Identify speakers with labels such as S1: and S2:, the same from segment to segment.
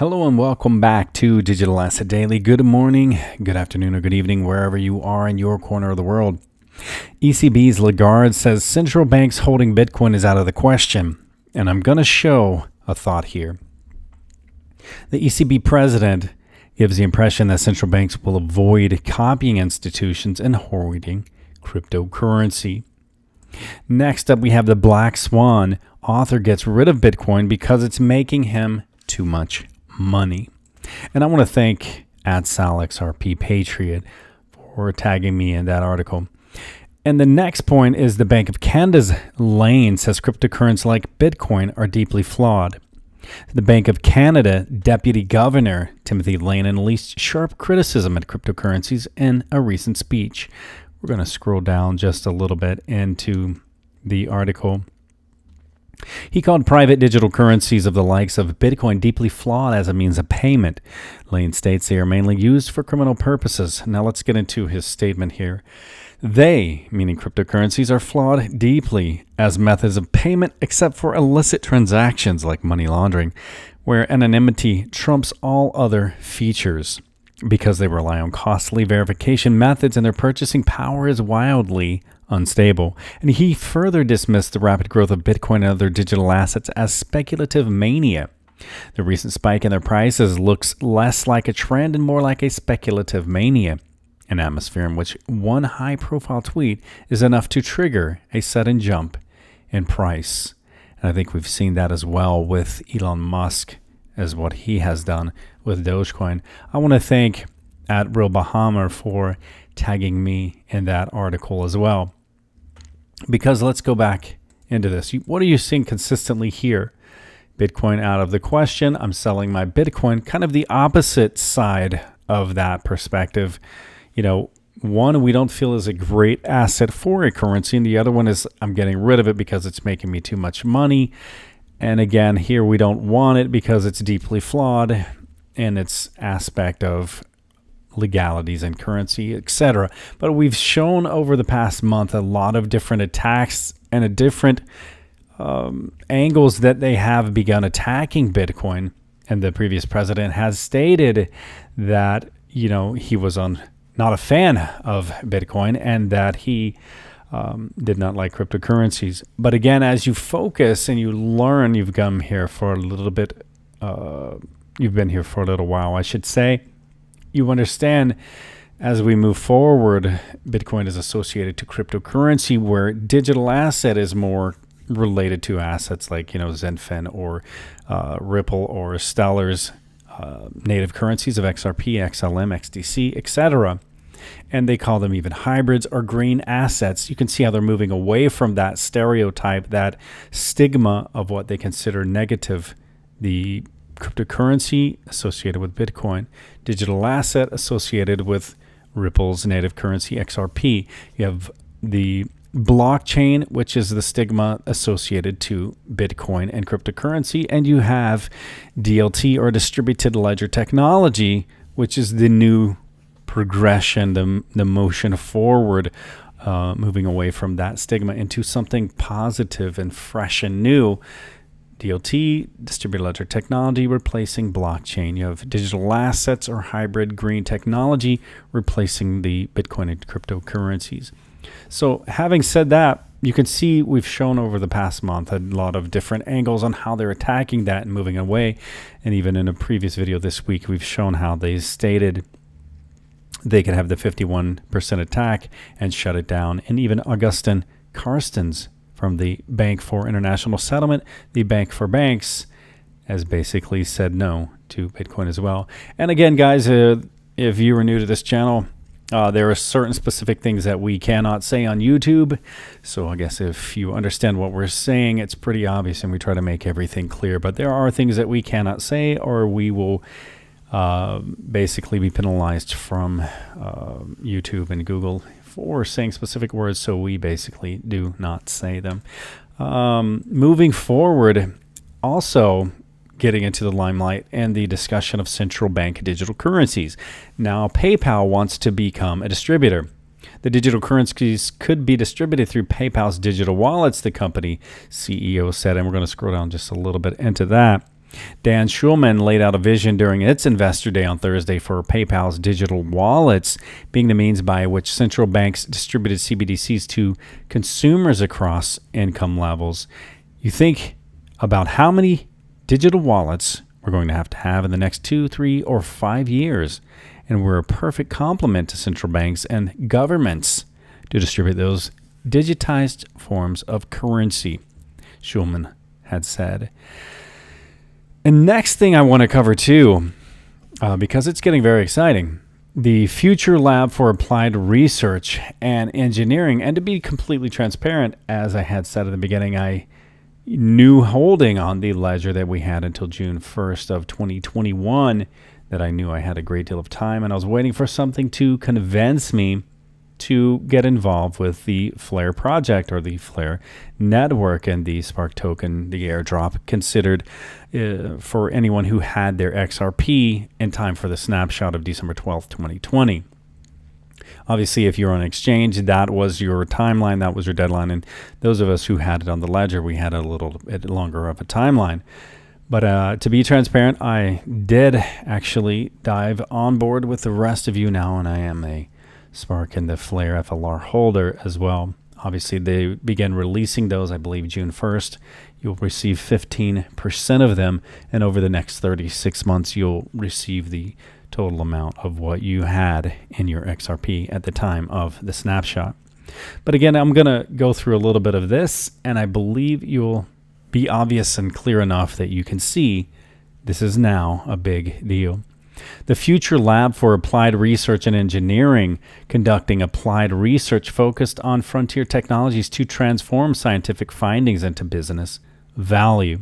S1: Hello and welcome back to Digital Asset Daily. Good morning, good afternoon, or good evening, wherever you are in your corner of the world. ECB's Lagarde says central banks holding Bitcoin is out of the question. And I'm going to show a thought here. The ECB president gives the impression that central banks will avoid copying institutions and hoarding cryptocurrency. Next up, we have the Black Swan. Author gets rid of Bitcoin because it's making him too much money. And I want to thank @XRP Patriot for tagging me in that article. And the next point is the Bank of Canada's Lane says cryptocurrencies like Bitcoin are deeply flawed. The Bank of Canada Deputy Governor Timothy Lane unleashed sharp criticism at cryptocurrencies in a recent speech. We're going to scroll down just a little bit into the article. He called private digital currencies of the likes of Bitcoin deeply flawed as a means of payment. Lane states they are mainly used for criminal purposes. Now let's get into his statement here. They, meaning cryptocurrencies, are flawed deeply as methods of payment except for illicit transactions like money laundering, where anonymity trumps all other features. Because they rely on costly verification methods and their purchasing power is wildly unstable. And he further dismissed the rapid growth of Bitcoin and other digital assets as speculative mania. The recent spike in their prices looks less like a trend and more like a speculative mania, an atmosphere in which one high-profile tweet is enough to trigger a sudden jump in price. And I think we've seen that as well with Elon Musk, as what he has done with Dogecoin. I want to thank @RealBahama for tagging me in that article as well. Because let's go back into this. What are you seeing consistently here? Bitcoin out of the question. I'm selling my Bitcoin. Kind of the opposite side of that perspective. One we don't feel is a great asset for a currency, and the other one is I'm getting rid of it because it's making me too much money. And again, here we don't want it because it's deeply flawed in its aspect of legalities and currency, etc. But we've shown over the past month a lot of different attacks and a different angles that they have begun attacking Bitcoin. And the previous president has stated that, he was not a fan of Bitcoin and that he did not like cryptocurrencies. But again, as you focus and you learn, you've come here for a little bit, you've been here for a little while, I should say. You understand as we move forward, Bitcoin is associated to cryptocurrency, where digital asset is more related to assets like, Zenfin or Ripple or Stellar's native currencies of XRP, XLM, XDC, etc. And they call them even hybrids or green assets. You can see how they're moving away from that stereotype, that stigma of what they consider negative. The cryptocurrency associated with Bitcoin, digital asset associated with Ripple's native currency, XRP. You have the blockchain, which is the stigma associated to Bitcoin and cryptocurrency. And you have DLT or distributed ledger technology, which is the new progression, the motion forward, moving away from that stigma into something positive and fresh and new. DLT, distributed ledger technology, replacing blockchain. You have digital assets or hybrid green technology replacing the Bitcoin and cryptocurrencies. So having said that, you can see we've shown over the past month a lot of different angles on how they're attacking that and moving away. And even in a previous video this week, we've shown how they stated they could have the 51% attack and shut it down. And even Augustin Carstens from the Bank for International Settlement, the Bank for Banks, has basically said no to Bitcoin as well. And again, guys, if you are new to this channel, there are certain specific things that we cannot say on YouTube. So I guess if you understand what we're saying, it's pretty obvious and we try to make everything clear. But there are things that we cannot say, or we will basically be penalized from YouTube and Google for saying specific words, so we basically do not say them. Moving forward, also getting into the limelight and the discussion of central bank digital currencies. Now, PayPal wants to become a distributor. The digital currencies could be distributed through PayPal's digital wallets, the company CEO said, and we're going to scroll down just a little bit into that. Dan Schulman laid out a vision during its Investor Day on Thursday for PayPal's digital wallets being the means by which central banks distributed CBDCs to consumers across income levels. You think about how many digital wallets we're going to have in the next 2, 3, or 5 years, and we're a perfect complement to central banks and governments to distribute those digitized forms of currency, Schulman had said. And next thing I want to cover too, because it's getting very exciting, the Future Lab for Applied Research and Engineering. And to be completely transparent, as I had said at the beginning, I knew holding on the ledger that we had until June 1st of 2021 that I knew I had a great deal of time, and I was waiting for something to convince me to get involved with the Flare project or the Flare network and the Spark token, the airdrop, considered for anyone who had their XRP in time for the snapshot of December 12th, 2020. Obviously, if you're on exchange, that was your timeline, that was your deadline. And those of us who had it on the ledger, we had a little bit longer of a timeline. But to be transparent, I did actually dive on board with the rest of you now, and I am a Spark and the Flare FLR holder as well. Obviously, they began releasing those, I believe, June 1st. You'll receive 15% of them, and over the next 36 months, you'll receive the total amount of what you had in your XRP at the time of the snapshot. But again, I'm going to go through a little bit of this, and I believe you'll be obvious and clear enough that you can see this is now a big deal. The Future Lab for Applied Research and Engineering, conducting applied research focused on frontier technologies to transform scientific findings into business value.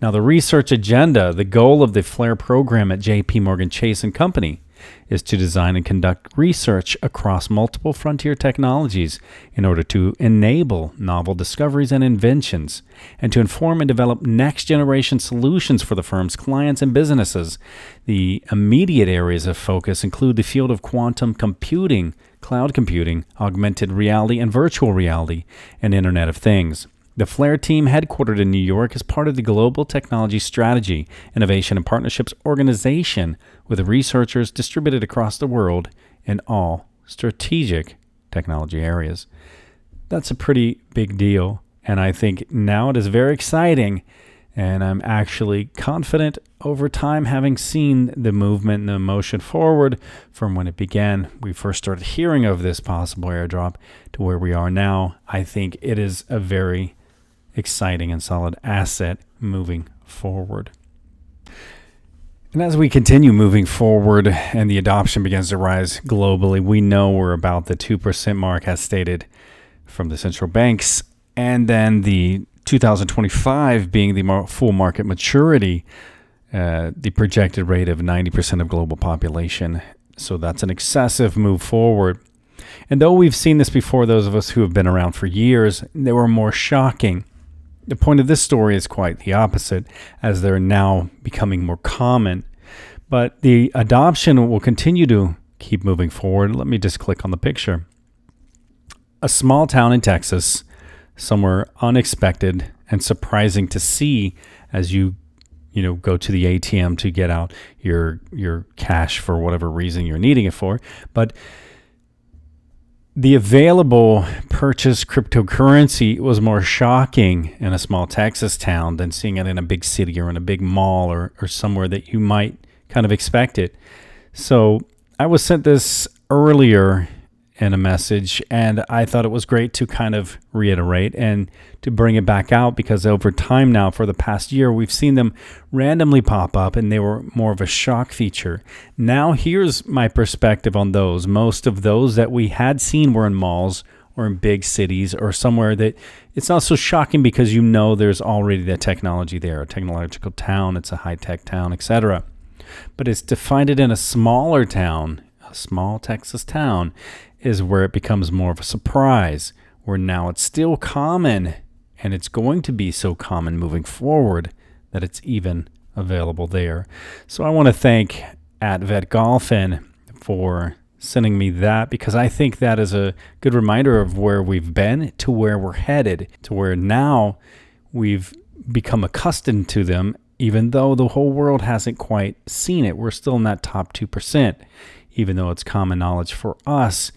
S1: Now, the research agenda, the goal of the Flare program at JPMorgan Chase & Company, is to design and conduct research across multiple frontier technologies in order to enable novel discoveries and inventions, and to inform and develop next-generation solutions for the firm's clients and businesses. The immediate areas of focus include the field of quantum computing, cloud computing, augmented reality and virtual reality, and Internet of Things. The Flare team, headquartered in New York, is part of the Global Technology Strategy, Innovation and Partnerships Organization, with researchers distributed across the world in all strategic technology areas. That's a pretty big deal, and I think now it is very exciting, and I'm actually confident over time, having seen the movement and the motion forward from when it began. We first started hearing of this possible airdrop to where we are now. I think it is a very exciting and solid asset moving forward. And as we continue moving forward and the adoption begins to rise globally, we know we're about the 2% mark as stated from the central banks, and then the 2025 being the full market maturity, the projected rate of 90% of global population. So that's an excessive move forward. And though we've seen this before, those of us who have been around for years, they were more shocking. The point of this story is quite the opposite, as they're now becoming more common. But the adoption will continue to keep moving forward. Let me just click on the picture. A small town in Texas, somewhere unexpected and surprising to see as you go to the ATM to get out your cash for whatever reason you're needing it for. But the available purchase cryptocurrency was more shocking in a small Texas town than seeing it in a big city or in a big mall or somewhere that you might kind of expect it. So I was sent this earlier in a message, and I thought it was great to kind of reiterate and to bring it back out, because over time now, for the past year, we've seen them randomly pop up, and they were more of a shock feature. Now, here's my perspective on those. Most of those that we had seen were in malls or in big cities or somewhere that it's not so shocking, because there's already the technology there, a technological town, it's a high-tech town, etc. But it's to find it in a smaller town, a small Texas town, is where it becomes more of a surprise, where now it's still common, and it's going to be so common moving forward that it's even available there. So I want to thank @VetGolfin for sending me that, because I think that is a good reminder of where we've been to where we're headed, to where now we've become accustomed to them, even though the whole world hasn't quite seen it. We're still in that top 2%. Even though it's common knowledge for us,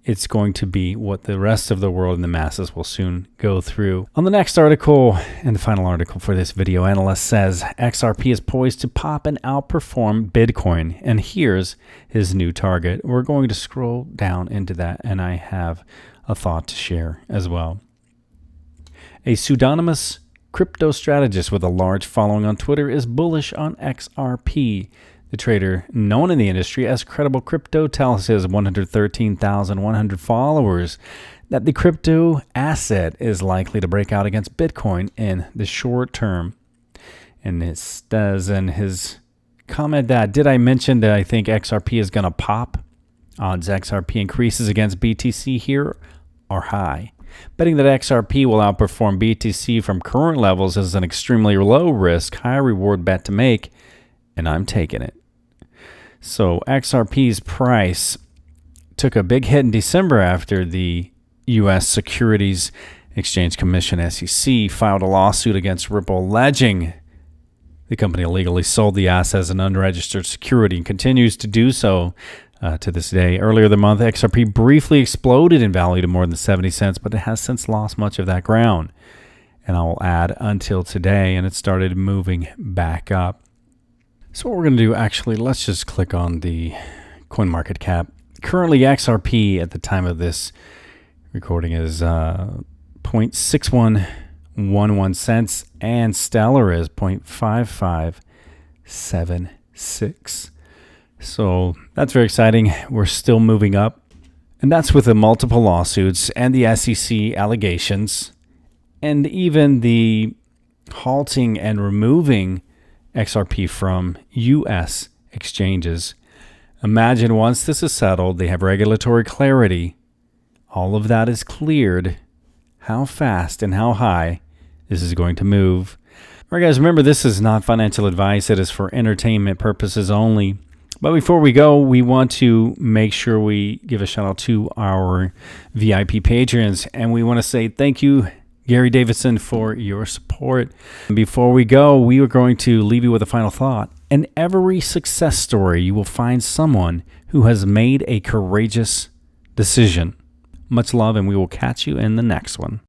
S1: it's going to be what the rest of the world and the masses will soon go through. On the next article, and the final article for this video, analyst says XRP is poised to pop and outperform Bitcoin. And here's his new target. We're going to scroll down into that, and I have a thought to share as well. A pseudonymous crypto strategist with a large following on Twitter is bullish on XRP. The trader, known in the industry as Credible Crypto, tells his 113,100 followers that the crypto asset is likely to break out against Bitcoin in the short term. And it says in his comment that, did I mention that I think XRP is going to pop? Odds XRP increases against BTC here are high. Betting that XRP will outperform BTC from current levels is an extremely low risk, high reward bet to make, and I'm taking it. So XRP's price took a big hit in December after the U.S. Securities Exchange Commission, SEC, filed a lawsuit against Ripple alleging the company illegally sold the asset as an unregistered security and continues to do so to this day. Earlier the month, XRP briefly exploded in value to more than 70 cents, but it has since lost much of that ground. And I will add until today, and it started moving back up. So what we're going to do, actually, let's just click on the CoinMarketCap. Currently, XRP at the time of this recording is 0.6111 cents, and Stellar is 0.5576. So that's very exciting. We're still moving up, and that's with the multiple lawsuits and the SEC allegations, and even the halting and removing XRP from U.S. exchanges. Imagine once this is settled, they have regulatory clarity, all of that is cleared, how fast and how high this is going to move. All right, guys, remember, this is not financial advice. It is for entertainment purposes only. But before we go, we want to make sure we give a shout out to our VIP patrons, and we want to say thank you, Gary Davidson, for your support. Before we go, we are going to leave you with a final thought. In every success story, you will find someone who has made a courageous decision. Much love, and we will catch you in the next one.